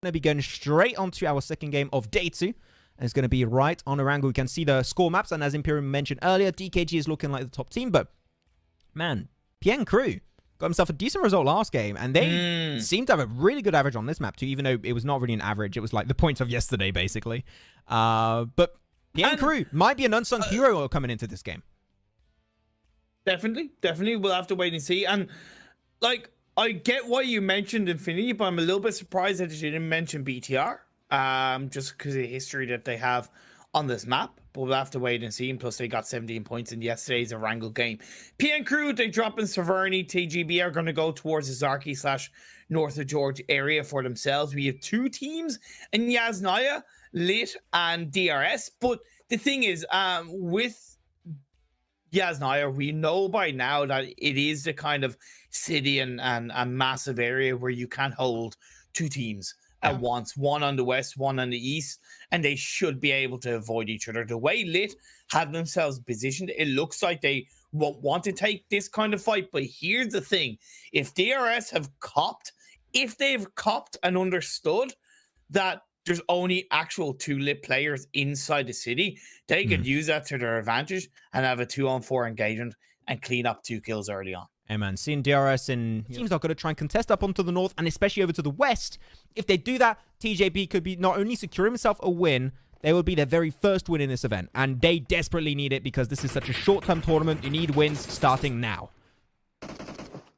going to be going straight onto our second game of day 2. And it's going to be right on Orango. We can see the score maps. And as Imperium mentioned earlier, DKG is looking like the top team. But, man, PN Crew got himself a decent result last game. And they seem to have a really good average on this map, too. Even though it was not really an average. It was like the points of yesterday, basically. But PN Crew might be an unsung hero coming into this game. Definitely. We'll have to wait and see. And, like, I get why you mentioned Infinity, but I'm a little bit surprised that you didn't mention BTR. Just because of the history that they have on this map. But we'll have to wait and see. And plus, they got 17 points in yesterday's Orango game. PN Crew, they drop in Severny. TGB are going to go towards the Zarki / North of George area for themselves. We have 2 teams in Yasnaya, Lit, and DRS. But the thing is, with Yasnaya, we know by now that it is the kind of city and a massive area where you can hold 2 teams at once, one on the west, one on the east, and they should be able to avoid each other. The way Lit have themselves positioned, it looks like they won't want to take this kind of fight. But here's the thing: if DRS have copped, if they've copped and understood that there's only actual 2 Lit players inside the city, they could use that to their advantage and have a 2-on-4 engagement and clean up 2 kills early on. Hey man, seeing DRS and teams are going to try and contest up onto the north and especially over to the west. If they do that, TJB could be not only secure himself a win, they will be their very first win in this event. And they desperately need it because this is such a short-term tournament. You need wins starting now.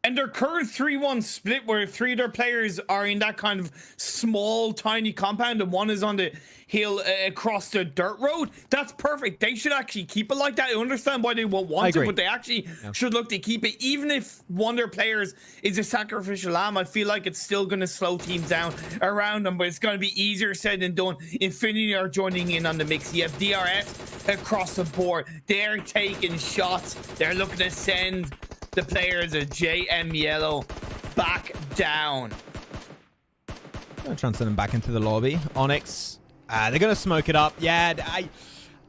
And their current 3-1 split where 3 of their players are in that kind of small, tiny compound and 1 is on the hill across the dirt road, that's perfect. They should actually keep it like that. I understand why they won't want to, but they actually should look to keep it. Even if one of their players is a sacrificial lamb, I feel like it's still going to slow teams down around them, but it's going to be easier said than done. Infinity are joining in on the mix. You have DRS across the board. They're taking shots. They're looking to send the players of JM Yellow back down. Gonna transfer them back into the lobby. Onyx, they're gonna smoke it up. Yeah,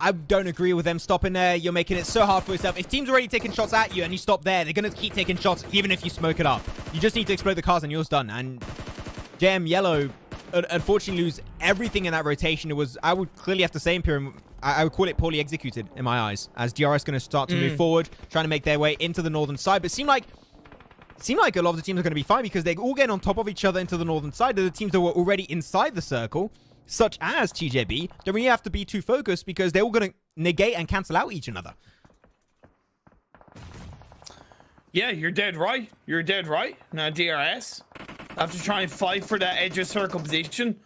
I don't agree with them stopping there. You're making it so hard for yourself. If teams are already taking shots at you and you stop there, they're gonna keep taking shots even if you smoke it up. You just need to explode the cars and yours done. And JM Yellow unfortunately lose everything in that rotation. It was, I would clearly have to say, Imperium, I would call it poorly executed in my eyes, as DRS going to start to move forward, trying to make their way into the northern side. But it seemed like a lot of the teams are going to be fine because they're all getting on top of each other into the northern side. The teams that were already inside the circle, such as TJB, don't really have to be too focused because they're all going to negate and cancel out each another. Yeah, you're dead right. You're dead right. Now DRS have to try and fight for that edge of circle position.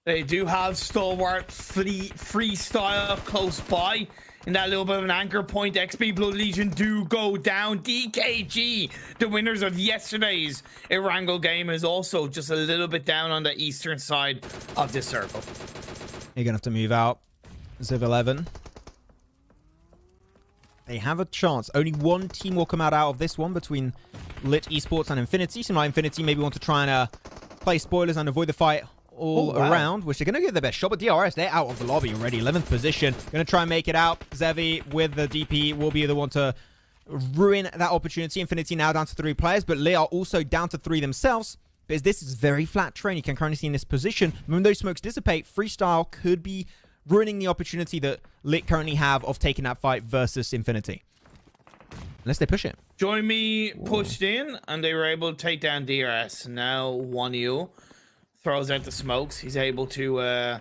They do have Stalwart Freestyle close by. In that little bit of an anchor point, XP Blood Legion do go down. DKG, the winners of yesterday's Orango game, is also just a little bit down on the eastern side of the circle. You're going to have to move out. Ziv 11. They have a chance. Only 1 team will come out of this one between Lit Esports and Infinity. So now Infinity maybe want to try and play spoilers and avoid the fight all around, which they're going to get their best shot. But DRS, they're out of the lobby already. 11th position. Going to try and make it out. Zevi with the DP will be the one to ruin that opportunity. Infinity now down to 3 players, but Lit are also down to 3 themselves. Because this is very flat terrain. You can currently see in this position. When those smokes dissipate, Freestyle could be ruining the opportunity that Lit currently have of taking that fight versus Infinity. Unless they push it. Join Me pushed in, and they were able to take down DRS. Now 1U throws out the smokes. He's able to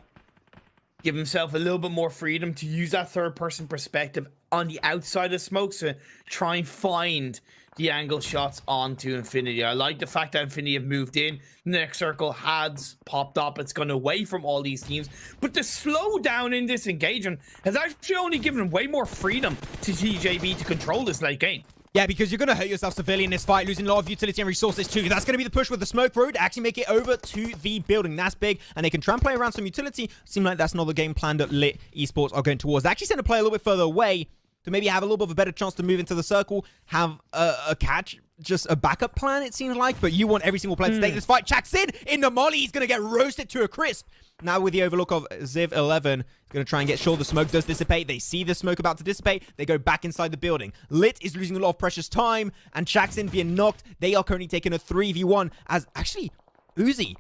give himself a little bit more freedom to use that third-person perspective on the outside of smokes to try and find the angle shots onto Infinity. I like the fact that Infinity have moved in. The next circle has popped up. It's gone away from all these teams. But the slowdown in this engagement has actually only given way more freedom to TJB to control this late game. Yeah, because you're going to hurt yourself severely in this fight, losing a lot of utility and resources too. That's going to be the push with the smoke road. Actually make it over to the building. That's big. And they can try and play around some utility. Seems like that's not the game plan that Lit Esports are going towards. They actually send a player a little bit further away to maybe have a little bit of a better chance to move into the circle, have a catch, just a backup plan, it seems like. But you want every single player to take this fight. Chaxin in the molly. He's going to get roasted to a crisp. Now with the overlook of Ziv 11, he's going to try and get sure the smoke does dissipate. They see the smoke about to dissipate. They go back inside the building. Lit is losing a lot of precious time, and Chaxin being knocked. They are currently taking a 3v1 as actually Uzi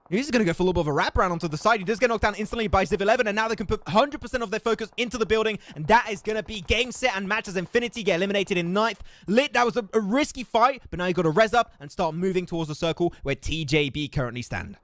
He's going to go for a little bit of a wraparound onto the side. He does get knocked down instantly by Ziv11, and now they can put 100% of their focus into the building, and that is going to be game, set, and match as Infinity get eliminated in 9th. Lit, that was a risky fight, but now you got to res up and start moving towards the circle where TJB currently stand.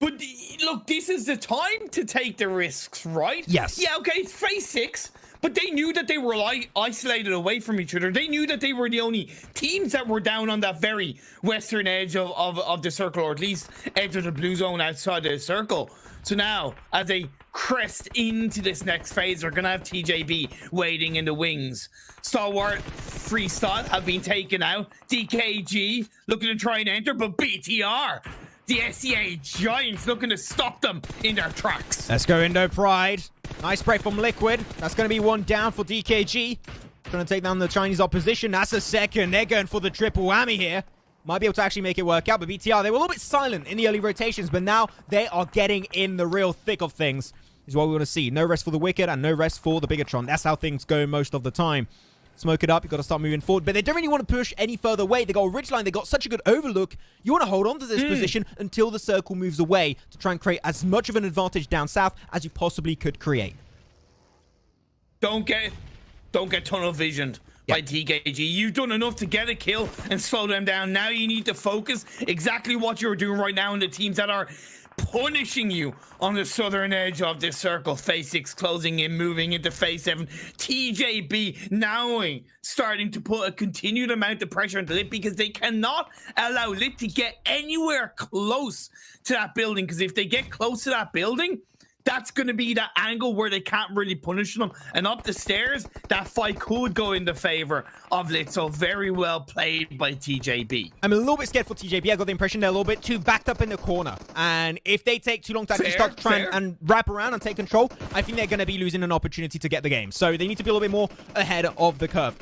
But look, this is the time to take the risks, right? Yes. Yeah, okay, it's phase 6, but they knew that they were isolated away from each other. They knew that they were the only teams that were down on that very western edge of the circle, or at least edge of the blue zone outside the circle. So now, as they crest into this next phase, they're going to have TJB waiting in the wings. Stalwart, Freestyle have been taken out. DKG looking to try and enter, but BTR, the SEA Giants, looking to stop them in their tracks. Let's go INDOPRIDE. Nice spray from Liquid. That's going to be one down for DKG. Going to take down the Chinese opposition. That's a second. They're going for the triple whammy here. Might be able to actually make it work out, but BTR, they were a little bit silent in the early rotations, but now they are getting in the real thick of things, is what we want to see. No rest for the Wicked and no rest for the BIGETRON. That's how things go most of the time. Smoke it up, you've got to start moving forward, but they don't really want to push any further away. They got a ridgeline, they got such a good overlook. You want to hold on to this position until the circle moves away to try and create as much of an advantage down south as you possibly could create. Don't get tunnel visioned by TKG. You've done enough to get a kill and slow them down. Now you need to focus exactly what you're doing right now in the teams that are punishing you on the southern edge of this circle. Phase 6 closing in, moving into phase 7. TJB now starting to put a continued amount of pressure into Lit, because they cannot allow Lit to get anywhere close to that building, because if they get close to that building, that's going to be that angle where they can't really punish them. And up the stairs, that fight could go in the favor of Lit. So very well played by TJB. I'm a little bit scared for TJB. I got the impression they're a little bit too backed up in the corner. And if they take too long to actually start to try and wrap around and take control, I think they're going to be losing an opportunity to get the game. So they need to be a little bit more ahead of the curve.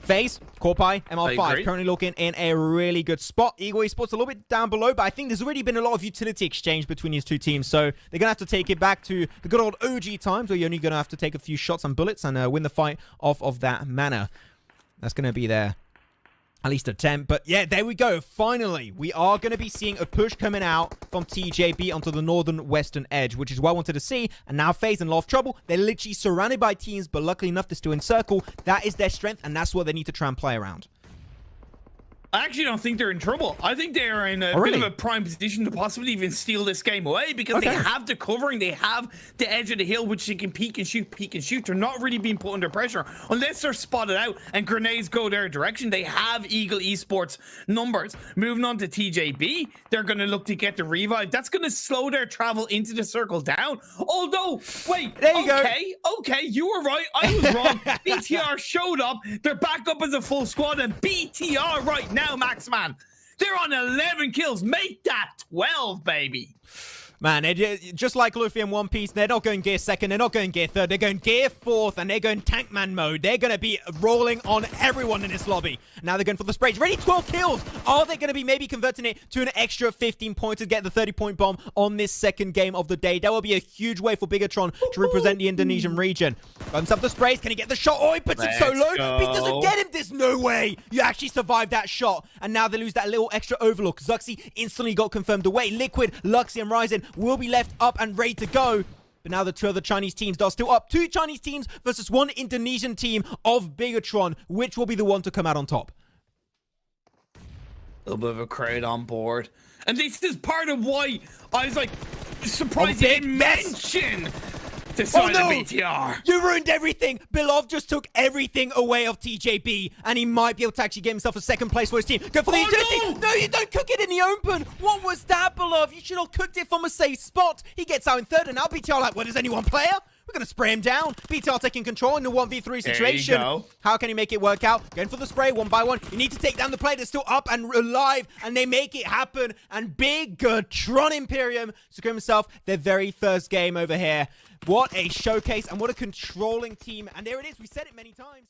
FaZe, Corpai, MR5 currently looking in a really good spot. Eagle Esports a little bit down below, but I think there's already been a lot of utility exchange between these two teams, so they're going to have to take it back to the good old OG times where you're only going to have to take a few shots and bullets and win the fight off of that manner. That's going to be their at least attempt. But yeah, there we go. Finally, we are going to be seeing a push coming out from TJB onto the northern western edge, which is what I wanted to see. And now FaZe in a lot of trouble. They're literally surrounded by teams, but luckily enough, they're still in circle. That is their strength, and that's what they need to try and play around. I actually don't think they're in trouble. I think they are in a bit of a prime position to possibly even steal this game away, because they have the covering, they have the edge of the hill, which they can peek and shoot. They're not really being put under pressure unless they're spotted out and grenades go their direction. They have Eagle Esports numbers. Moving on to TJB, they're going to look to get the revive. That's going to slow their travel into the circle down. Although, wait, okay, you were right. I was wrong. BTR showed up. They're back up as a full squad, and BTR right now, Max Man, they're on 11 kills. Make that 12, baby. Man, just like Luffy in One Piece, they're not going gear second, they're not going gear third, they're going gear fourth, and they're going tank man mode. They're going to be rolling on everyone in this lobby. Now they're going for the sprays. Ready, 12 kills. Are they going to be maybe converting it to an extra 15 points to get the 30-point bomb on this second game of the day? That will be a huge way for BIGETRON to represent the Indonesian region. Runs up the sprays. Can he get the shot? Oh, he puts it so low. He doesn't get him. There's no way you actually survived that shot. And now they lose that little extra overlook. Zuxi instantly got confirmed away. Liquid, Luxy, and Ryzen will be left up and ready to go. But now the two other Chinese teams are still up. 2 Chinese teams versus 1 Indonesian team of BIGETRON. Which will be the one to come out on top? A little bit of a crowd on board. And this is part of why I was like surprised you didn't mention the side of BTR. You ruined everything. Bilov just took everything away of TJB, and he might be able to actually get himself a second place for his team. Go for the utility. No, you don't cook it in the open. What was that, Bilov? You should have cooked it from a safe spot. He gets out in third, and now BTR like, what, is anyone player? We're going to spray him down. BTR taking control in the 1v3 situation. There you go. How can he make it work out? Going for the spray one by one. You need to take down the player that's still up and alive, and they make it happen. And BIGETRON Imperium secure himself their very first game over here. What a showcase and what a controlling team. And there it is. We said it many times.